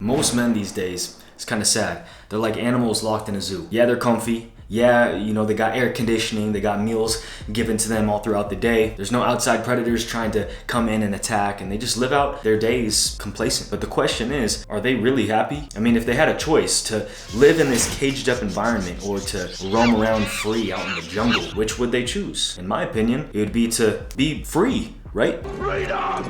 Most men these days, it's kind of sad. They're like animals locked in a zoo. Yeah, they're comfy. Yeah, you know, they got air conditioning, they got meals given to them all throughout the day. There's no outside predators trying to come in and attack, and they just live out their days complacent. But the question is, are they really happy? I mean, if they had a choice to live in this caged up environment or to roam around free out in the jungle, which would they choose? In my opinion, it would be to be free, right? Freedom!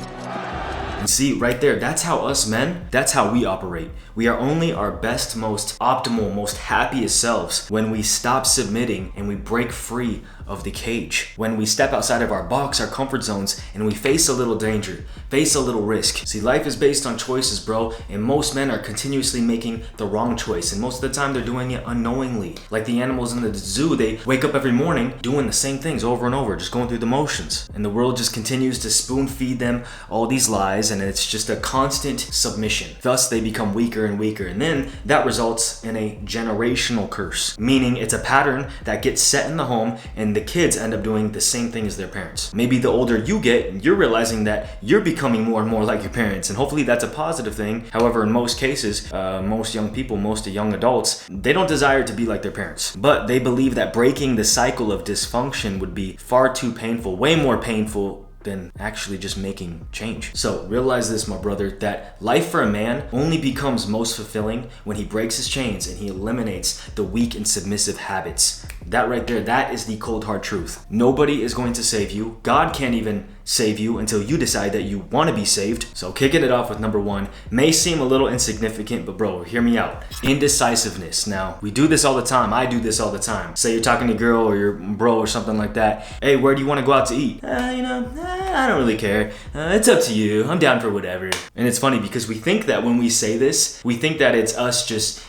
And see, right there, that's how us men, that's how we operate. We are only our best, most optimal, most happiest selves when we stop submitting and we break free of the cage. When we step outside of our box, our comfort zones, and we face a little danger, face a little risk. See, life is based on choices, bro, and most men are continuously making the wrong choice, and most of the time they're doing it unknowingly. Like the animals in the zoo, they wake up every morning doing the same things over and over, just going through the motions. And the world just continues to spoon feed them all these lies, and it's just a constant submission. Thus, they become weaker and weaker, and then that results in a generational curse, meaning it's a pattern that gets set in the home, and the kids end up doing the same thing as their parents. Maybe the older you get, you're realizing that you're becoming more and more like your parents, and hopefully that's a positive thing. However, in most cases, most young people, most young adults, they don't desire to be like their parents, but they believe that breaking the cycle of dysfunction would be far too painful, way more painful than actually just making change. So realize this, my brother, that life for a man only becomes most fulfilling when he breaks his chains and he eliminates the weak and submissive habits. That right there, that is the cold hard truth. Nobody is going to save you. God can't even save you until you decide that you want to be saved. So kicking it off with number one may seem a little insignificant, but bro, hear me out. Indecisiveness. Now, we do this all the time. I do this all the time. Say you're talking to a girl or your bro or something like that. Hey, where do you want to go out to eat? I don't really care. It's up to you. I'm down for whatever. And it's funny because we think that when we say this, we think that it's us just,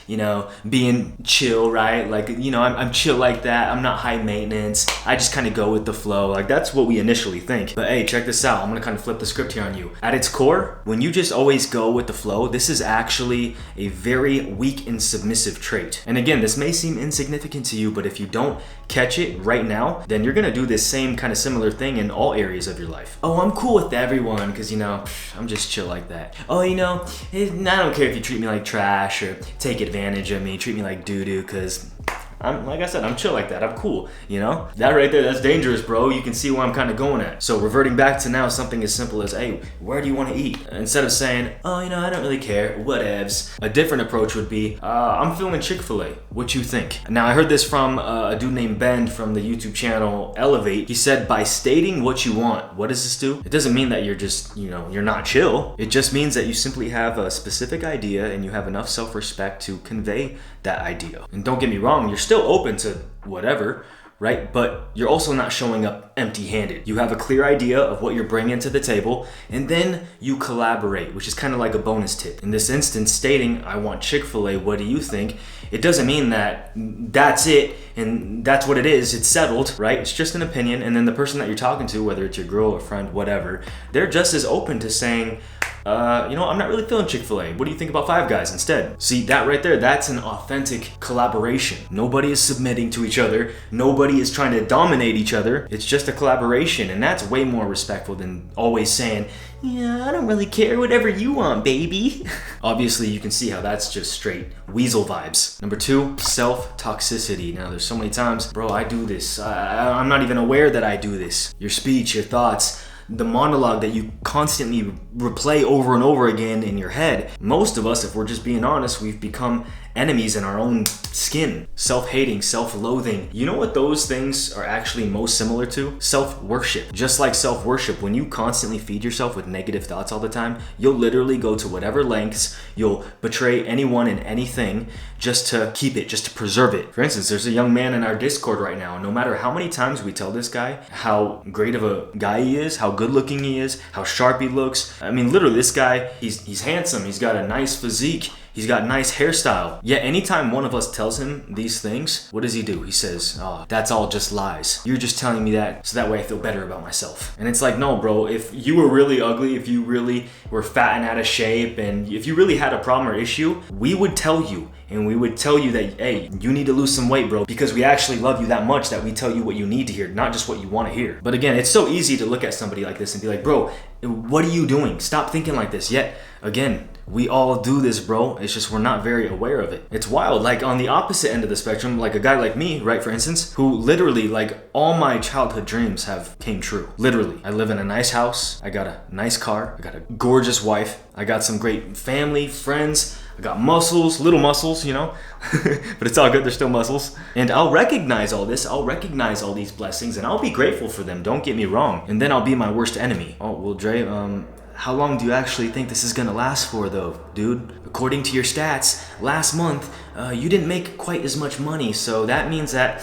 being chill, right? Like, I'm chill like that. I'm not high maintenance. I just kind of go with the flow. Like, that's what we initially think. But hey, check this out. I'm gonna kind of flip the script here on you. At its core, when you just always go with the flow, this is actually a very weak and submissive trait. And again, this may seem insignificant to you, but if you don't catch it right now, then you're gonna do this same kind of similar thing in all areas of your life. Oh, I'm cool with everyone because, I'm just chill like that. Oh, I don't care if you treat me like trash or take advantage of me, treat me like doo-doo because like I said, I'm chill like that. I'm cool, That right there, that's dangerous, bro. You can see where I'm kind of going at. So reverting back to now something as simple as, hey, where do you want to eat? Instead of saying, oh, I don't really care, whatevs. A different approach would be, I'm feeling Chick-fil-A. What you think? Now, I heard this from a dude named Ben from the YouTube channel Elevate. He said, by stating what you want, what does this do? It doesn't mean that you're just, you're not chill. It just means that you simply have a specific idea and you have enough self-respect to convey that idea. And don't get me wrong, you're still open to whatever, right? But you're also not showing up empty-handed. You have a clear idea of what you're bringing to the table, and then you collaborate, which is kind of like a bonus tip. In this instance, stating, I want Chick-fil-A, what do you think? It doesn't mean that that's it and that's what it is, it's settled, right? It's just an opinion, and then the person that you're talking to, whether it's your girl or friend, whatever, they're just as open to saying, I'm not really feeling Chick-fil-A. What do you think about Five Guys instead? See, that right there, that's an authentic collaboration. Nobody is submitting to each other. Nobody is trying to dominate each other. It's just a collaboration, and that's way more respectful than always saying, yeah, I don't really care, whatever you want, baby. Obviously, you can see how that's just straight weasel vibes. Number two, self-toxicity. Now, there's so many times, bro, I do this. I'm not even aware that I do this. Your speech, your thoughts, the monologue that you constantly replay over and over again in your head. Most of us, if we're just being honest, we've become enemies in our own skin. Self-hating, self-loathing. You know what those things are actually most similar to? Self-worship. Just like self-worship, when you constantly feed yourself with negative thoughts all the time, you'll literally go to whatever lengths, you'll betray anyone and anything just to keep it, just to preserve it. For instance, there's a young man in our Discord right now. No matter how many times we tell this guy how great of a guy he is, how good looking he is, how sharp he looks. I mean, literally, this guy, he's handsome, he's got a nice physique, he's got nice hairstyle. Yet anytime one of us tells him these things, what does he do? He says, oh, that's all just lies. You're just telling me that so that way I feel better about myself. And it's like, no, bro, if you were really ugly, if you really were fat and out of shape, and if you really had a problem or issue, we would tell you. And we would tell you that, hey, you need to lose some weight, bro, because we actually love you that much that we tell you what you need to hear, not just what you want to hear. But again, it's so easy to look at somebody like this and be like, bro, what are you doing? Stop thinking like this. Yet, again, We all do this, bro. It's just we're not very aware of it. It's wild. Like on the opposite end of the spectrum, like a guy like me, right, for instance, who literally, like, all my childhood dreams have came true. Literally. I live in a nice house. I got a nice car. I got a gorgeous wife. I got some great family, friends. I got muscles, little muscles, you know, but it's all good. They're still muscles. And I'll recognize all this. I'll recognize all these blessings and I'll be grateful for them. Don't get me wrong. And then I'll be my worst enemy. Oh, well, Dre, how long do you actually think this is gonna last for though, dude? According to your stats, last month, you didn't make quite as much money. So that means that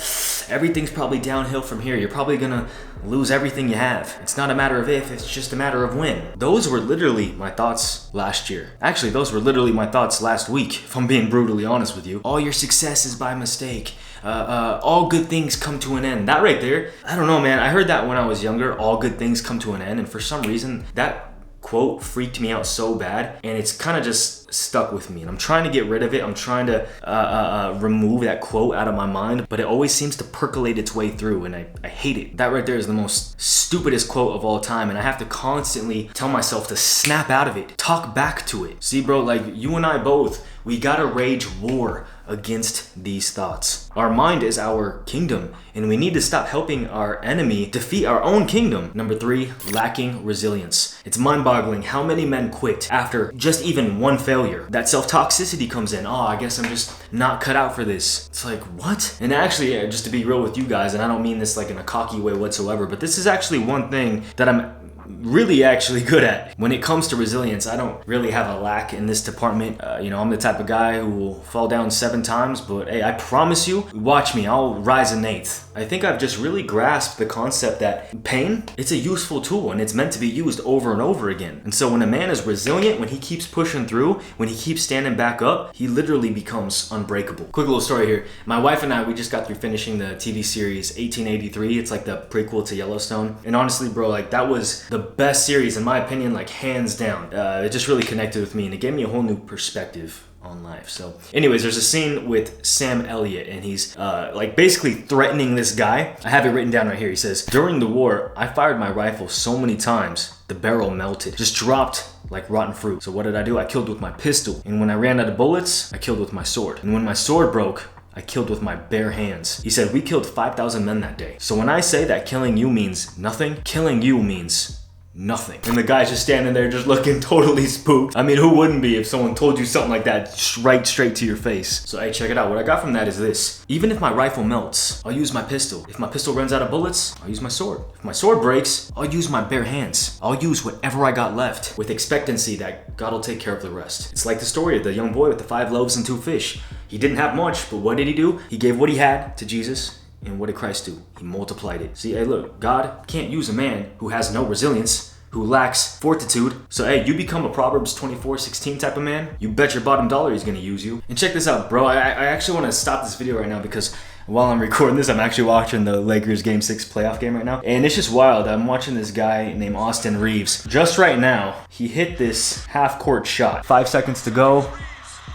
everything's probably downhill from here. You're probably gonna lose everything you have. It's not a matter of if, it's just a matter of when. Those were literally my thoughts last year. Actually, those were literally my thoughts last week, if I'm being brutally honest with you. All your success is by mistake. All good things come to an end. That right there, I don't know, man. I heard that when I was younger, all good things come to an end. And for some reason, that quote freaked me out so bad, and it's kind of just stuck with me, and I'm trying to get rid of it. I'm trying to remove that quote out of my mind, but it always seems to percolate its way through, and I hate it. That right there is the most stupidest quote of all time, and I have to constantly tell myself to snap out of it, talk back to it. See, bro, like you and I both, we gotta rage war against these thoughts. Our mind is our kingdom, and we need to stop helping our enemy defeat our own kingdom. Number 3, lacking resilience. It's mind-boggling how many men quit after just even one failure. That self-toxicity comes in. Oh, I guess I'm just not cut out for this. It's like, what? And actually, just to be real with you guys, and I don't mean this like in a cocky way whatsoever, but this is actually one thing that I'm really actually good at. When it comes to resilience, I don't really have a lack in this department. You know, I'm the type of guy who will fall down 7 times, but hey, I promise you, watch me, I'll rise an 8th. I think I've just really grasped the concept that pain, it's a useful tool and it's meant to be used over and over again. And so when a man is resilient, when he keeps pushing through, when he keeps standing back up, he literally becomes unbreakable. Quick little story here. My wife and I, we just got through finishing the TV series 1883. It's like the prequel to Yellowstone. And honestly, bro, like that was the best series in my opinion, like hands down. It just really connected with me and it gave me a whole new perspective on life. So anyways, there's a scene with Sam Elliott and he's like basically threatening this guy. I have it written down right here. He says, during the war, I fired my rifle so many times, the barrel melted, just dropped like rotten fruit. So what did I do? I killed with my pistol. And when I ran out of bullets, I killed with my sword. And when my sword broke, I killed with my bare hands. He said, we killed 5,000 men that day. So when I say that killing you means nothing, killing you means nothing. And the guy's just standing there just looking totally spooked. I mean, who wouldn't be if someone told you something like that right straight to your face? So hey, check it out. What I got from that is this. Even if my rifle melts, I'll use my pistol. If my pistol runs out of bullets, I'll use my sword. If my sword breaks, I'll use my bare hands. I'll use whatever I got left with expectancy that God will take care of the rest. It's like the story of the young boy with the 5 loaves and 2 fish. He didn't have much, but what did he do? He gave what he had to Jesus. And what did Christ do? He multiplied it. See, hey, look, God can't use a man who has no resilience, who lacks fortitude. So hey, you become a Proverbs 24:16 type of man, you bet your bottom dollar he's gonna use you. And check this out, bro. I actually want to stop this video right now because while I'm recording this, I'm actually watching the Lakers Game 6 playoff game right now. And it's just wild. I'm watching this guy named Austin Reeves. Just right now, he hit this half-court shot. 5 seconds to go,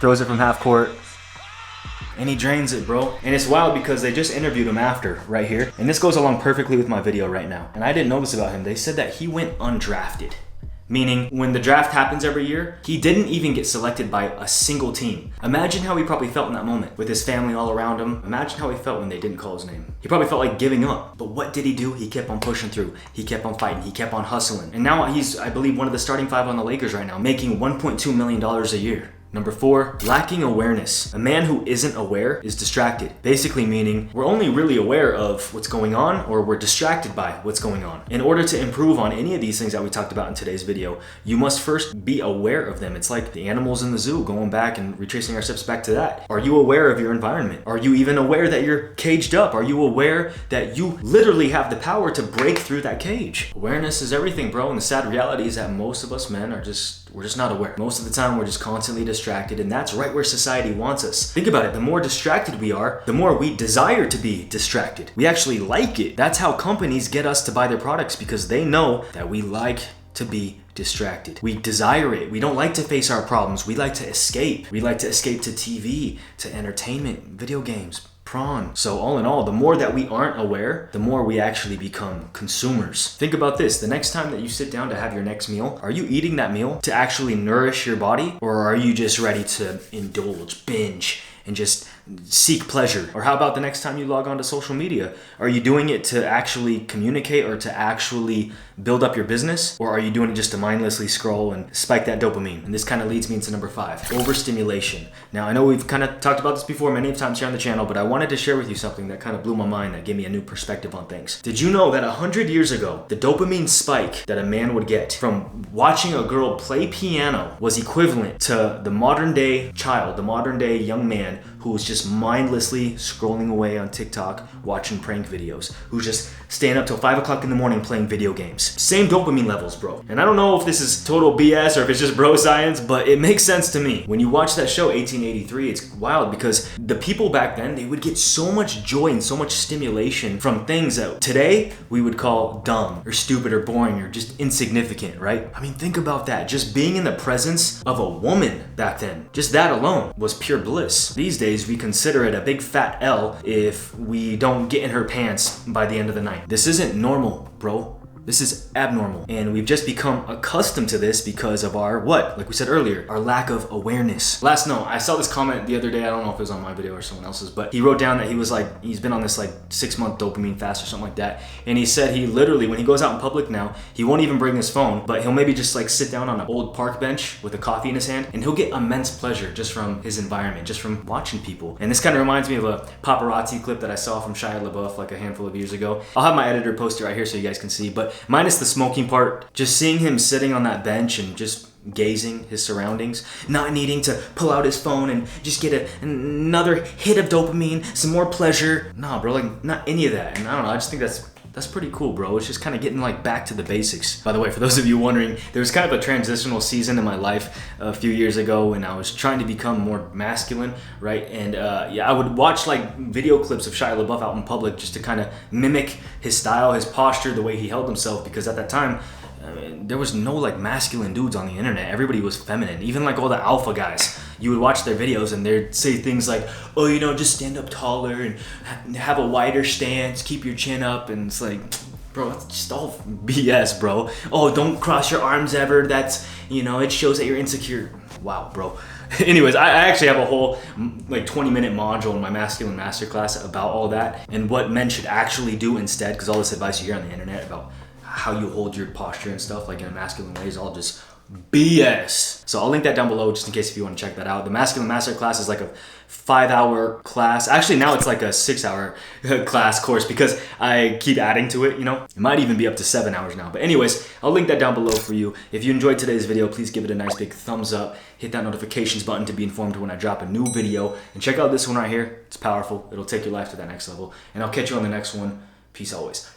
throws it from half court, and he drains it, bro. And it's wild because they just interviewed him after, right here. And this goes along perfectly with my video right now. And I didn't know this about him. They said that he went undrafted. Meaning, when the draft happens every year, he didn't even get selected by a single team. Imagine how he probably felt in that moment, with his family all around him. Imagine how he felt when they didn't call his name. He probably felt like giving up. But what did he do? He kept on pushing through. He kept on fighting. He kept on hustling. And now he's, I believe, one of the starting 5 on the Lakers right now, making $1.2 million a year. Number 4, lacking awareness. A man who isn't aware is distracted. Basically meaning we're only really aware of what's going on or we're distracted by what's going on. In order to improve on any of these things that we talked about in today's video, you must first be aware of them. It's like the animals in the zoo, going back and retracing our steps back to that. Are you aware of your environment? Are you even aware that you're caged up? Are you aware that you literally have the power to break through that cage? Awareness is everything, bro. And the sad reality is that most of us men are we're just not aware. Most of the time, we're just constantly distracted, and that's right where society wants us. Think about it. The more distracted we are, the more we desire to be distracted. We actually like it. That's how companies get us to buy their products, because they know that we like to be distracted. We desire it. We don't like to face our problems. We like to escape. We like to escape to TV, to entertainment, video games, prawn. So all in all, the more that we aren't aware, the more we actually become consumers. Think about this. The next time that you sit down to have your next meal, are you eating that meal to actually nourish your body, or are you just ready to indulge, binge, and just seek pleasure? Or how about the next time you log on to social media? Are you doing it to actually communicate or to actually build up your business? Or are you doing it just to mindlessly scroll and spike that dopamine? And this kind of leads me into number 5, overstimulation. Now, I know we've kind of talked about this before many times here on the channel, but I wanted to share with you something that kind of blew my mind, that gave me a new perspective on things. Did you know that 100 years ago, the dopamine spike that a man would get from watching a girl play piano was equivalent to the modern day child, the modern day young man who was just mindlessly scrolling away on TikTok, watching prank videos, who's just staying up till 5 o'clock in the morning playing video games. Same dopamine levels, bro. And I don't know if this is total BS or if it's just bro science, but it makes sense to me. When you watch that show, 1883, it's wild because the people back then, they would get so much joy and so much stimulation from things that today we would call dumb or stupid or boring or just insignificant, right? I mean, think about that. Just being in the presence of a woman back then, just that alone was pure bliss. These days, we consider it a big fat L if we don't get in her pants by the end of the night. This isn't normal, bro. This is abnormal. And we've just become accustomed to this because of our, like we said earlier, our lack of awareness. Last note, I saw this comment the other day, I don't know if it was on my video or someone else's, but he wrote down that he was like, he's been on this like 6-month dopamine fast or something like that. And he said he literally, when he goes out in public now, he won't even bring his phone, but he'll maybe just like sit down on an old park bench with a coffee in his hand, and he'll get immense pleasure just from his environment, just from watching people. And this kind of reminds me of a paparazzi clip that I saw from SHIA LABEOUF like a handful of years ago. I'll have my editor post it right here so you guys can see, but minus the smoking part, just seeing him sitting on that bench and just gazing his surroundings, not needing to pull out his phone and just get another hit of dopamine, some more pleasure. Nah, bro, like not any of that. And I don't know, I just think that's pretty cool, bro. It's just kind of getting like back to the basics. By the way, for those of you wondering, there was kind of a transitional season in my life a few years ago when I was trying to become more masculine, right? And yeah, I would watch like video clips of Shia LaBeouf out in public just to kind of mimic his style, his posture, the way he held himself, because at that time, there was no like masculine dudes on the internet. Everybody was feminine. Even like all the alpha guys, you would watch their videos and they'd say things like, oh, you know, just stand up taller and have a wider stance, keep your chin up. And it's like, bro, it's just all BS, bro. Oh, don't cross your arms ever. That's, you know, it shows that you're insecure. Wow, bro. Anyways, I actually have a whole like 20-minute module in my masculine masterclass about all that and what men should actually do instead, because all this advice you hear on the internet about how you hold your posture and stuff like in a masculine way is all just BS. So I'll link that down below just in case if you want to check that out. The Masculine Masterclass is like a 5-hour class. Actually, now it's like a 6-hour class course because I keep adding to it, you know. It might even be up to 7 hours now. But anyways, I'll link that down below for you. If you enjoyed today's video, please give it a nice big thumbs up. Hit that notifications button to be informed when I drop a new video. And check out this one right here. It's powerful. It'll take your life to that next level. And I'll catch you on the next one. Peace always.